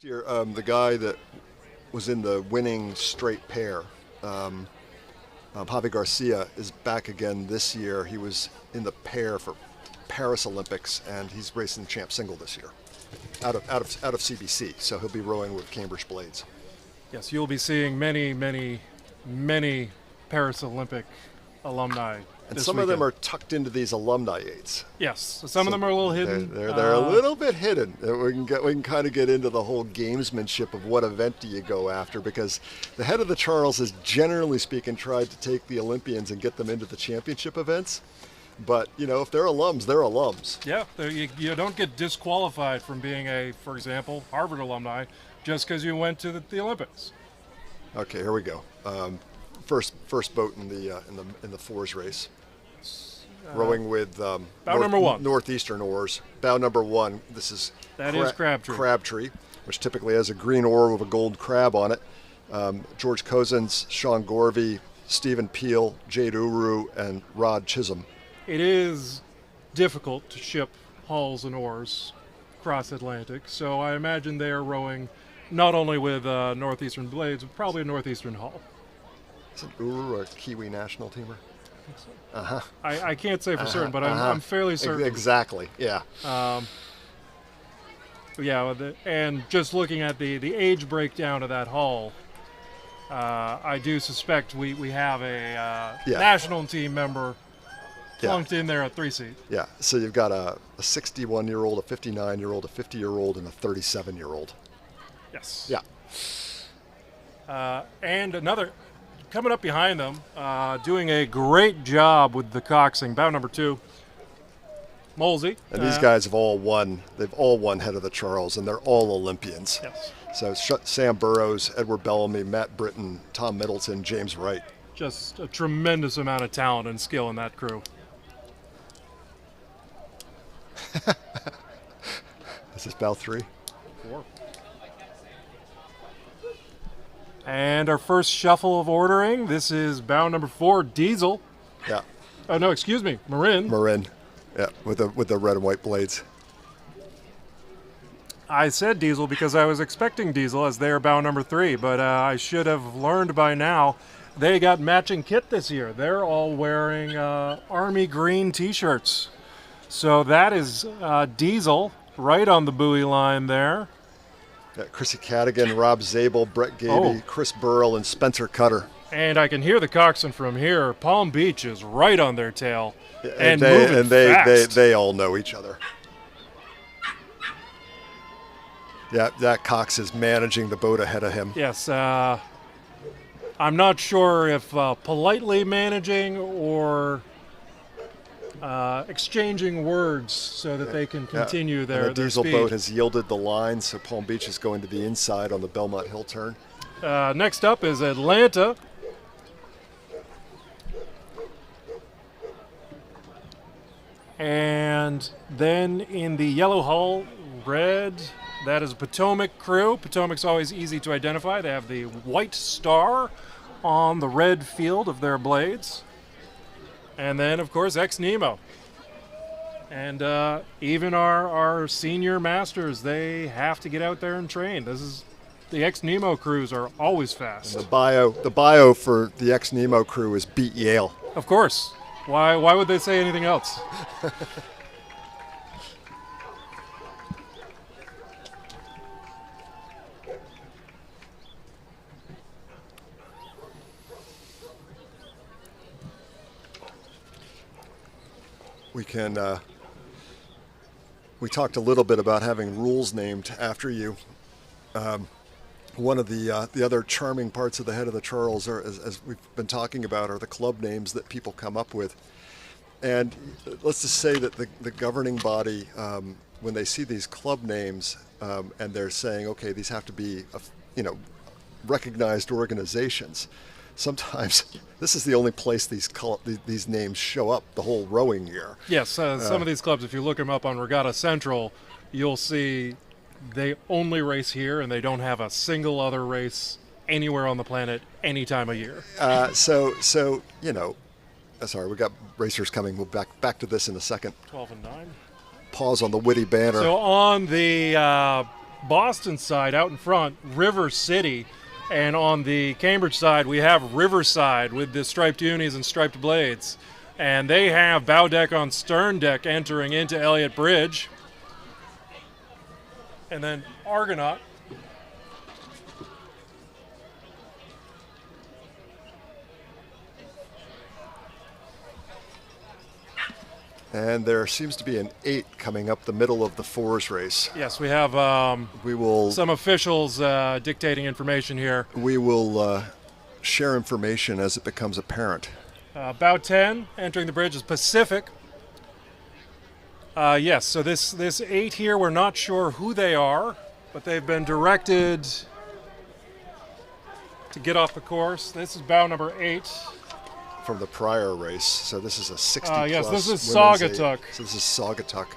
Year, the guy that was in the winning straight pair, Javi Garcia, is back again this year. He was in the pair for Paris Olympics, and he's racing champ single this year, out of CBC. So he'll be rowing with Cambridge Blades. Yes, you'll be seeing many Paris Olympic alumni. And this some weekend. of them are tucked into these alumni aids. Yes, some of them are a little hidden. They're a little bit hidden. We can kind of get into the whole gamesmanship of what event do you go after, because the head of the Charles has generally speaking tried to take the Olympians and get them into the championship events. But if they're alums, they're alums. Yeah, you don't get disqualified from being for example, Harvard alumni just because you went to the Olympics. Okay, here we go. First boat in the fours race. Rowing with bow number one. Northeastern oars. Bow number one. This is Crabtree, which typically has a green oar with a gold crab on it. George Cozens, Sean Gorvey, Stephen Peel, Jade Uru, and Rod Chisholm. It is difficult to ship hulls and oars cross Atlantic, so I imagine they are rowing not only with Northeastern blades, but probably a Northeastern hull. Is Uru a Kiwi national teamer? Uh-huh. I can't say for certain, but I'm fairly certain. Exactly, yeah. And just looking at the age breakdown of that hull, I do suspect we have a national team member plunked in there at 3-seat. Yeah, so you've got a 61-year-old, a 59-year-old, a 50-year-old, and a 37-year-old. Yes. Yeah. And another coming up behind them, doing a great job with the coxing, bow number 2, Molsey. And these guys have all won. They've all won head of the Charles, and they're all Olympians. Yes. So Sam Burrows, Edward Bellamy, Matt Britton, Tom Middleton, James Wright. Just a tremendous amount of talent and skill in that crew. Is this bow 3? 4. And our first shuffle of ordering. This is bow number 4, Diesel. Yeah. Oh no, excuse me, Marin. Marin. Yeah, with the red and white blades. I said Diesel because I was expecting Diesel as they are bow number 3, but I should have learned by now. They got matching kit this year. They're all wearing army green T-shirts. So that is Diesel right on the buoy line there. Yeah, Chrissy Cadigan, Rob Zabel, Brett Gaby, Chris Burrell, and Spencer Cutter. And I can hear the coxswain from here. Palm Beach is right on their tail and moving fast. They all know each other. Yeah, that Cox is managing the boat ahead of him. Yes, I'm not sure if politely managing or exchanging words so that they can continue their the diesel speed. boat has yielded the line, so Palm Beach is going to the inside on the Belmont Hill turn. Next up is Atlanta. And then in the yellow hull, red, that is a Potomac crew. Potomac's always easy to identify. They have the white star on the red field of their blades. And then, of course, ex-Nemo. And even our senior masters, they have to get out there and train. The ex-Nemo crews are always fast. And the bio for the ex-Nemo crew is beat Yale. Of course. Why would they say anything else? We talked a little bit about having rules named after you. One of the other charming parts of the head of the Charles, as we've been talking about, are the club names that people come up with. And let's just say that the governing body, when they see these club names, and they're saying, okay, these have to be, recognized organizations. Sometimes this is the only place these names show up the whole rowing year. Yes, some of these clubs, if you look them up on Regatta Central, you'll see they only race here and they don't have a single other race anywhere on the planet any time of year. Sorry, we got racers coming. We'll back to this in a second. 12 and 9. Pause on the witty banner. So on the Boston side, out in front, River City. And on the Cambridge side, we have Riverside with the striped unis and striped blades. And they have bow deck on stern deck entering into Elliott Bridge. And then Argonaut. And there seems to be an 8 coming up the middle of the 4s race. Yes, we have some officials dictating information here. We will share information as it becomes apparent. Bow 10 entering the bridge is Pacific. Yes, so this 8 here, we're not sure who they are, but they've been directed to get off the course. This is bow number 8. From the prior race, so this is a 60 plus. Yes, this is women's Saugatuck. 8. So this is Saugatuck.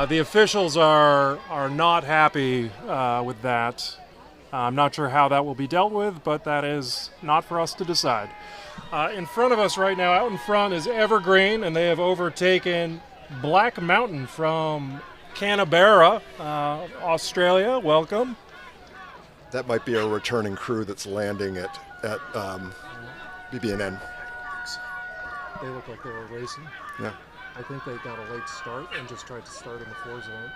The officials are not happy with that. I'm not sure how that will be dealt with, but that is not for us to decide. In front of us right now, out in front, is Evergreen, and they have overtaken Black Mountain from Canberra, Australia. Welcome. That might be a returning crew that's landing at BB&N. They look like they were racing. Yeah. I think they got a late start and just tried to start in the 4 zone.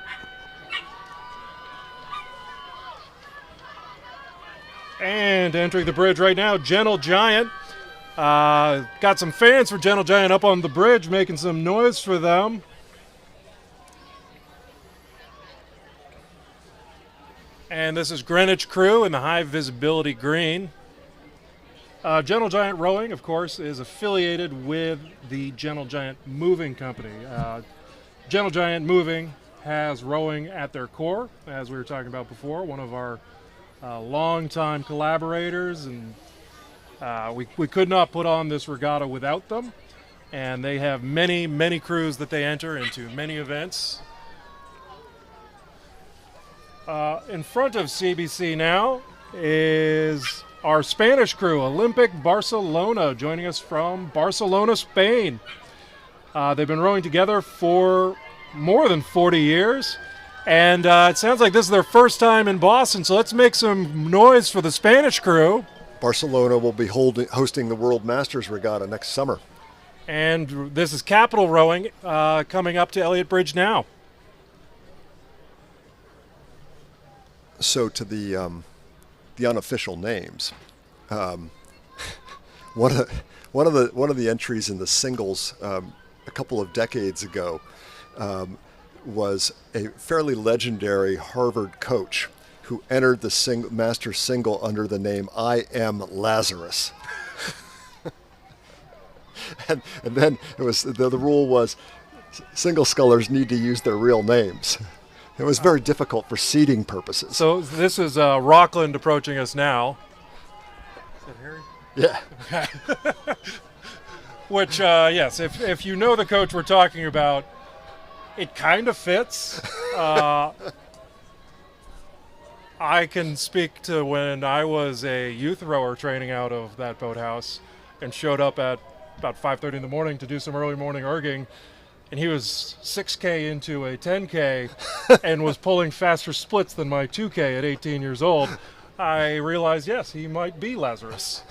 And entering the bridge right now, Gentle Giant. Got some fans for Gentle Giant up on the bridge making some noise for them. And this is Greenwich Crew in the high visibility green. Gentle Giant Rowing, of course, is affiliated with the Gentle Giant Moving Company. Gentle Giant Moving has rowing at their core, as we were talking about before, one of our longtime collaborators, and we could not put on this regatta without them. And they have many, many crews that they enter into, many events. In front of CBC now is our Spanish crew, Olympic Barcelona, joining us from Barcelona, Spain. They've been rowing together for more than 40 years, and it sounds like this is their first time in Boston, so let's make some noise for the Spanish crew. Barcelona will be hosting the World Masters Regatta next summer. And this is Capital Rowing coming up to Elliott Bridge now. So to the unofficial names, one of the entries in the singles a couple of decades ago was a fairly legendary Harvard coach who entered the master single under the name I Am Lazarus. and then it was the rule was single scullers need to use their real names. It was very difficult for seeding purposes. So this is Rockland approaching us now. Is that Harry? Yeah. Which, yes, if you know the coach we're talking about, it kind of fits. I can speak to when I was a youth rower training out of that boathouse and showed up at about 5:30 in the morning to do some early morning erging. And he was 6K into a 10K and was pulling faster splits than my 2K at 18 years old. I realized, yes, he might be Lazarus.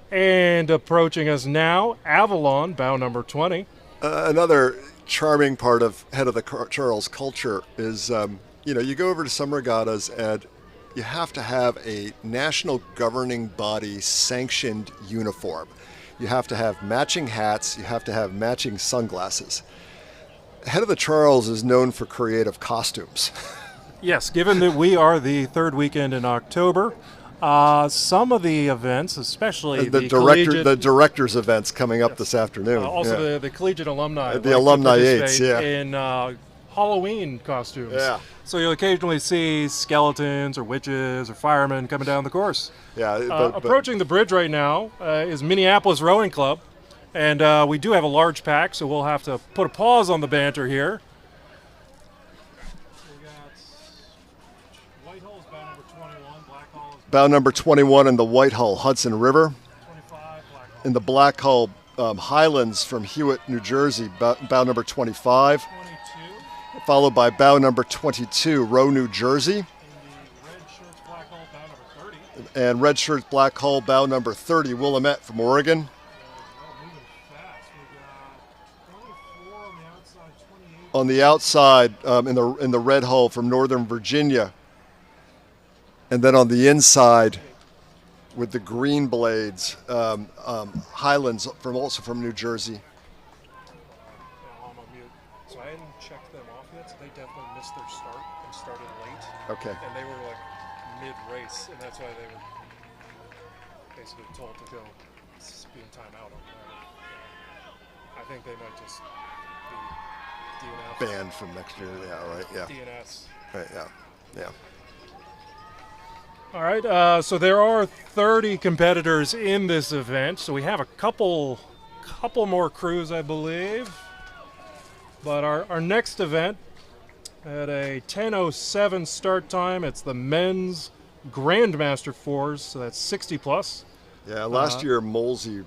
And approaching us now, Avalon, bow number 20. Another charming part of Head of the Charles culture is, you go over to some regattas and you have to have a national governing body sanctioned uniform. You have to have matching hats. You have to have matching sunglasses. Head of the Charles is known for creative costumes. Yes, given that we are the third weekend in October, some of the events, especially the directors' events coming up this afternoon. Also the collegiate alumni. The alumni aides, in Halloween costumes. Yeah. So you'll occasionally see skeletons or witches or firemen coming down the course. Yeah. Approaching the bridge right now is Minneapolis Rowing Club. And we do have a large pack, so we'll have to put a pause on the banter here. We got Whitehall is bow number 21, Blackhall is bow number 21 in the Whitehall Hudson River. 25, in the Black Hull Highlands from Hewitt, New Jersey, bow number 25, 22. followed by bow number 22, Rowe, New Jersey, And the red shirts, Black Hull, bow number 30. and red shirts Black Hull bow number 30, Willamette from Oregon. Moving fast. We got 24 on the outside, 28. On the outside, in the red hull from Northern Virginia, and then on the inside with the green blades, Highlands also from New Jersey. I'm on mute. So I hadn't checked them off yet, so they definitely missed their start and started late. Okay. And they were like mid-race, and that's why they were basically told to go be in timeout on that. I think they might just be DNF. Banned from next year. Yeah. Right. Yeah. DNS. Right. Yeah. Yeah. All right, so there are 30 competitors in this event, so we have a couple more crews, I believe. But our next event at a 10:07 start time, it's the men's Grandmaster 4s, so that's 60 plus. Yeah. Last year, Molsey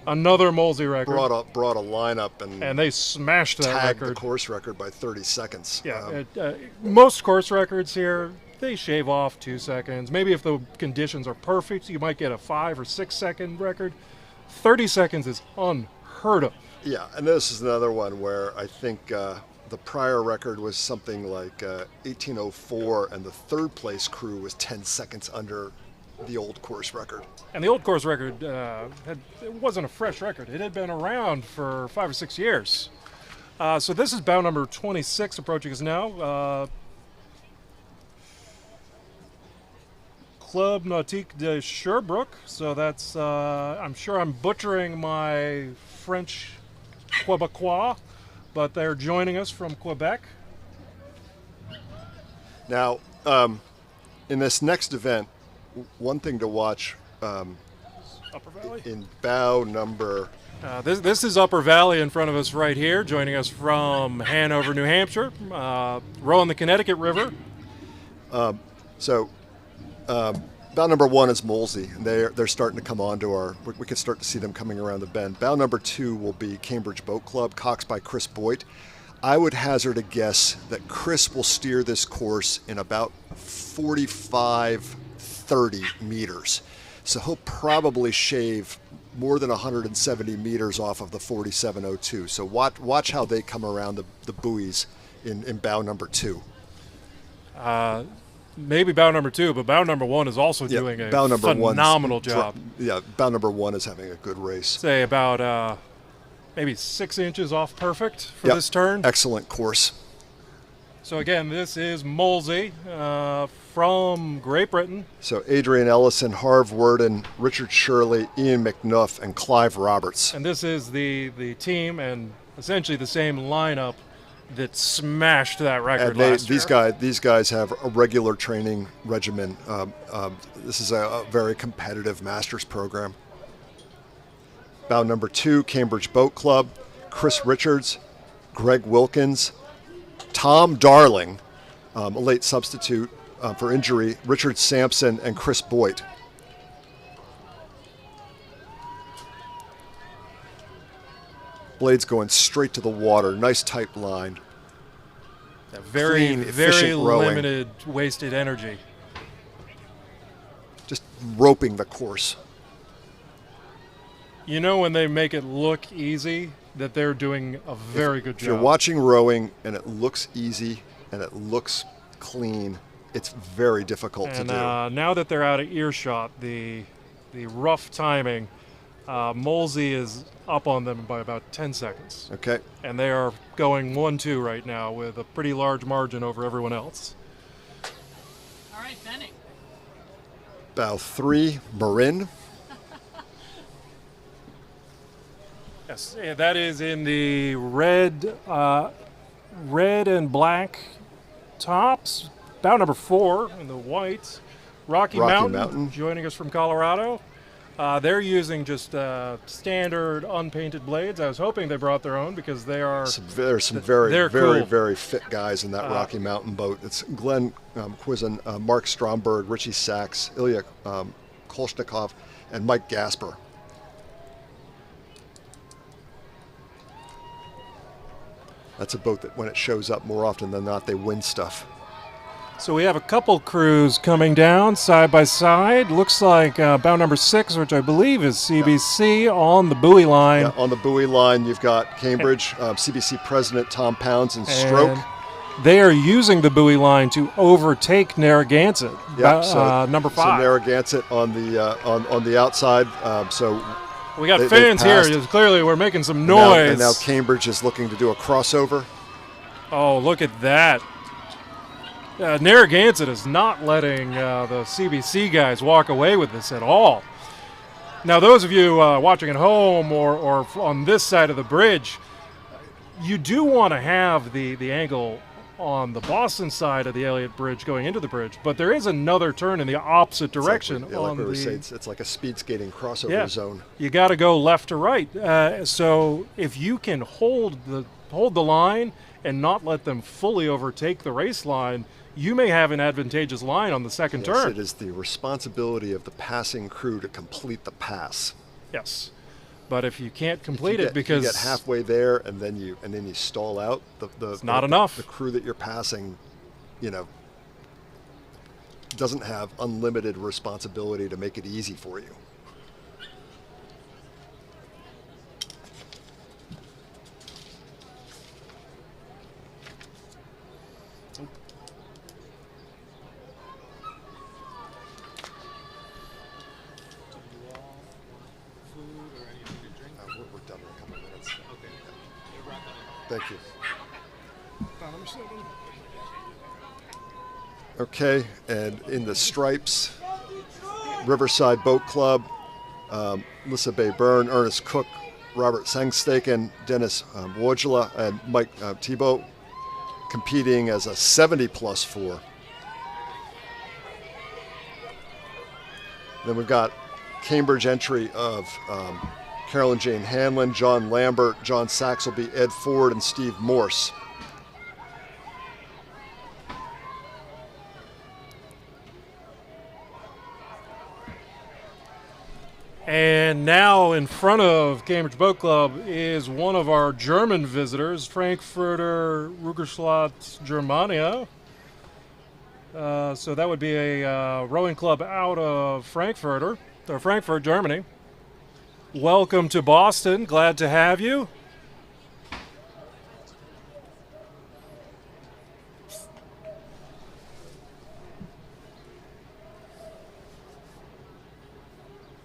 Another Molsey record. brought a lineup and they smashed that tagged record. the course record by 30 seconds. Yeah, most course records here, they shave off 2 seconds. Maybe if the conditions are perfect, you might get a 5 or 6 second record. 30 seconds is unheard of. Yeah, and this is another one where I think the prior record was something like 1804, and the third place crew was 10 seconds under the old course record. And the old course record, it wasn't a fresh record. It had been around for 5 or 6 years. So this is bow number 26 approaching us now. Club Nautique de Sherbrooke. So that's, I'm sure I'm butchering my French Quebecois, but they're joining us from Quebec. Now, in this next event, one thing to watch Upper Valley. in bow number, This is Upper Valley in front of us right here, joining us from Hanover, New Hampshire, rowing the Connecticut River. bow number 1 is Molsey, and they're starting to come on to we can start to see them coming around the bend. Bow number 2 will be Cambridge Boat Club, coxed by Chris Boyd. I would hazard a guess that Chris will steer this course in about 45-30 meters. So he'll probably shave more than 170 meters off of the 4702. So watch how they come around the buoys in bow number 2. Maybe bow number 2, but bow number 1 is also doing a phenomenal job. Bow number 1 is having a good race. Say about maybe 6 inches off perfect for this turn. Excellent course. So again, this is Molsey from Great Britain. So Adrian Ellison, Harv Worden, Richard Shirley, Ian McNuff, and Clive Roberts. And this is the team and essentially the same lineup that smashed that record last year. These guys have a regular training regimen. This is a very competitive Masters program. Bow number 2, Cambridge Boat Club, Chris Richards, Greg Wilkins, Tom Darling, a late substitute for injury, Richard Sampson, and Chris Boyd. Blades going straight to the water. Nice tight line. Very, Clean, very efficient rowing. limited wasted energy. Just roping the course. You know when they make it look easy that they're doing a very good If job. you're watching rowing and it looks easy and it looks clean, it's very difficult to do. Now that they're out of earshot, the rough timing, Molsey is up on them by about 10 seconds. Okay. And they are going 1-2 right now with a pretty large margin over everyone else. All right, Benny. Bow 3, Marin. Yes, that is in the red and black tops. Bow number 4 in the white. Rocky Mountain joining us from Colorado. They're using just standard unpainted blades. I was hoping they brought their own because they are. There's some very cool. fit guys in that Rocky Mountain boat. It's Glenn Quizin, Mark Stromberg, Richie Sachs, Ilya Kolshnikov, and Mike Gasper. That's a boat that when it shows up more often than not, they win stuff. So we have a couple crews coming down side by side. Looks like bow number 6, which I believe is CBC, on the buoy line. Yeah, on the buoy line, you've got Cambridge, CBC President Tom Pounds in stroke. And they are using the buoy line to overtake Narragansett, number 5. So Narragansett on the outside. So we got fans here. Clearly, we're making some noise. And now Cambridge is looking to do a crossover. Oh, look at that. Narragansett is not letting the CBC guys walk away with this at all. Now, those of you watching at home or on this side of the bridge, you do want to have the angle on the Boston side of the Elliott Bridge going into the bridge, but there is another turn in the opposite direction. Like we were saying, it's like a speed skating crossover zone. You got to go left to right. So if you can hold the line and not let them fully overtake the race line, you may have an advantageous line on the second turn. It is the responsibility of the passing crew to complete the pass. Yes, but if you can't complete it because you get halfway there and then you stall out, it's not enough. The crew that you're passing, doesn't have unlimited responsibility to make it easy for you. Thank you. Okay, and in the stripes, Riverside Boat Club, Lissa Bay Byrne, Ernest Cook, Robert Sangstaken, Dennis Wojla, and Mike Thibault competing as a 70+4. Then we've got Cambridge entry of Carolyn Jane Hanlon, John Lambert, John Saxelby, Ed Ford, and Steve Morse. And now in front of Cambridge Boat Club is one of our German visitors, Frankfurter Rugerschlag Germania. So that would be a rowing club out of Frankfurt, Germany. Welcome to Boston. Glad to have you.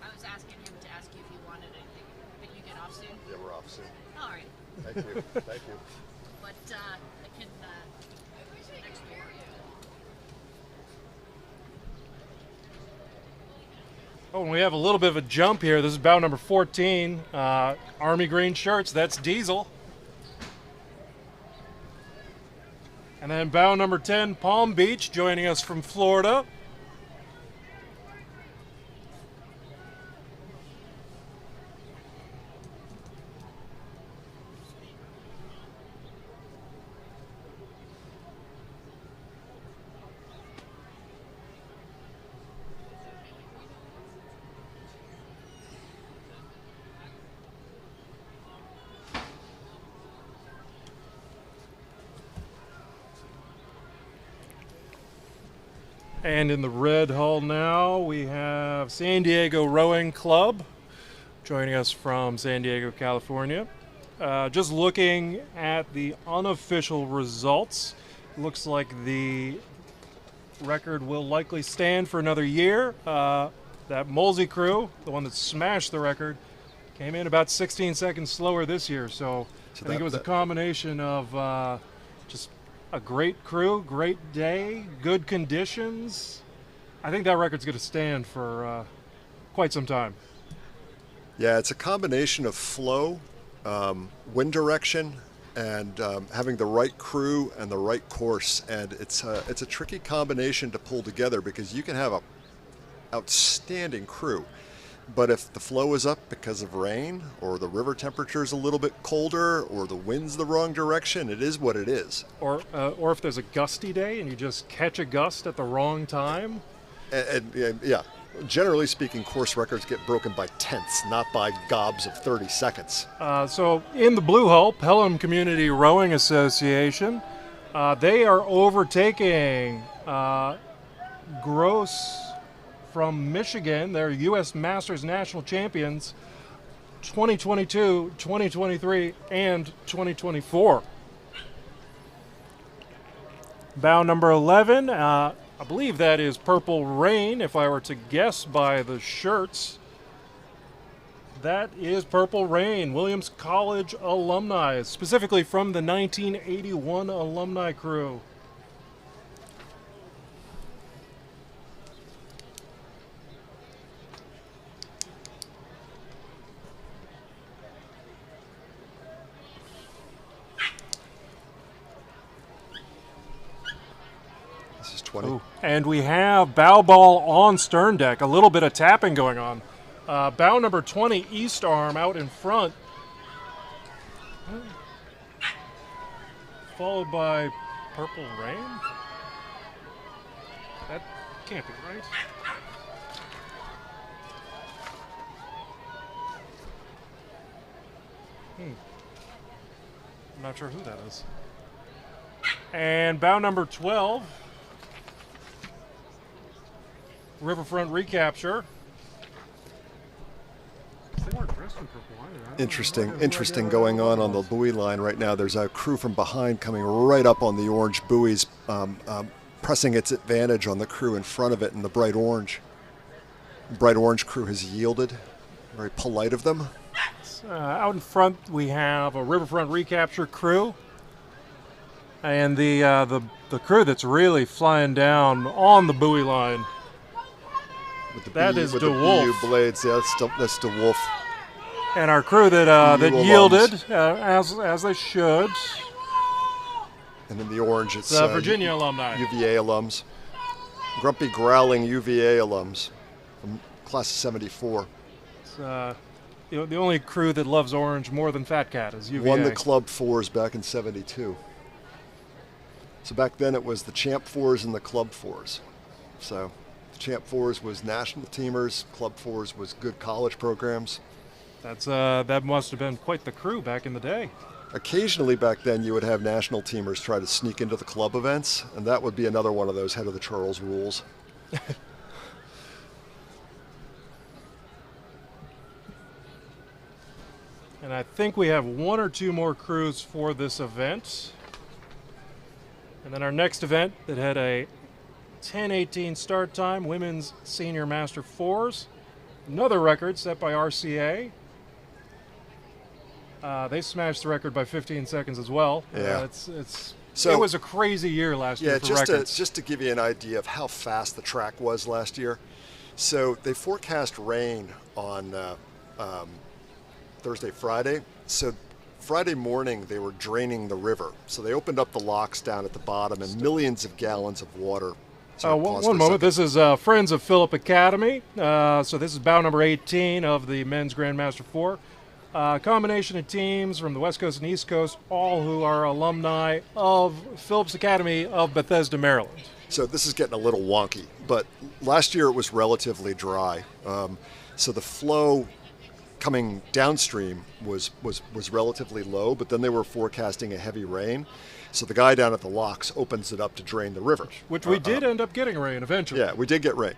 I was asking him to ask you if you wanted anything. Did you get off soon? Yeah, we're off soon. All right. Thank you. Thank you. But I can next door. Oh, and we have a little bit of a jump here. This is bow number 14, Army green shirts. That's Diesel. And then bow number 10, Palm Beach, joining us from Florida. And in the red hull now, we have San Diego Rowing Club joining us from San Diego, California. Just looking at the unofficial results, looks like the record will likely stand for another year. That Molsey crew, the one that smashed the record, came in about 16 seconds slower this year. So I think it was a combination of just a great crew, great day, good conditions. I think that record's going to stand for quite some time. Yeah, it's a combination of flow, wind direction, and having the right crew and the right course. And it's a tricky combination to pull together because you can have a outstanding crew, but if the flow is up because of rain or the river temperature is a little bit colder or the wind's the wrong direction, it is what it is. Or if there's a gusty day and you just catch a gust at the wrong time. And yeah, Generally speaking, course records get broken by tenths, not by gobs of 30 seconds. So in the Blue Hole, Pelham Community Rowing Association, they are overtaking Gross from Michigan. They're U.S. Masters National Champions 2022, 2023, and 2024. Bow number 11, I believe that is Purple Rain, if I were to guess by the shirts. That is Purple Rain, Williams College alumni, specifically from the 1981 alumni crew. This is 20. Ooh. And we have bow ball on stern deck, a little bit of tapping going on. Bow number 20, East Arm out in front. Followed by Purple Rain. That can't be right. I'm not sure who that is. And bow number 12, Riverfront Recapture. They weren't dressed in purple either. Interesting going on the buoy line right now. There's a crew from behind coming right up on the orange buoys, pressing its advantage on the crew in front of it in the bright orange. The bright orange crew has yielded. Very polite of them. Out in front, we have a Riverfront Recapture crew, and the crew that's really flying down on the buoy line. With That is with DeWolf. the BU blades, yeah, that's DeWolf. And our crew that BU that yielded as they should. And in the orange, it's Virginia alumni. UVA alums. Grumpy, growling UVA alums from class of 74. It's, the only crew that loves orange more than Fat Cat is UVA. Won the Club Fours back in 72. So back then it was the Champ Fours and the Club Fours. So the Champ Fours was national teamers, Club Fours was good college programs. That must have been quite the crew back in the day. Occasionally back then you would have national teamers try to sneak into the club events, and that would be another one of those head of the Charles rules. And I think we have one or two more crews for this event. And then our next event that had a 10:18 start time, Women's Senior Master Fours. Another record set by RCA. They smashed the record by 15 seconds as well. Yeah. It was a crazy year last year for records. Just to give you an idea of how fast the track was last year. So they forecast rain on Thursday, Friday. So Friday morning they were draining the river. So they opened up the locks down at the bottom and millions of gallons of water. One moment. This is Friends of Phillip Academy. So this is bow number 18 of the Men's Grandmaster 4. Combination of teams from the West Coast and East Coast, all who are alumni of Phillips Academy of Bethesda, Maryland. So this is getting a little wonky, but last year it was relatively dry. So the flow coming downstream was relatively low, but then they were forecasting a heavy rain. So the guy down at the locks opens it up to drain the river. Which we did end up getting rain eventually. Yeah, we did get rain.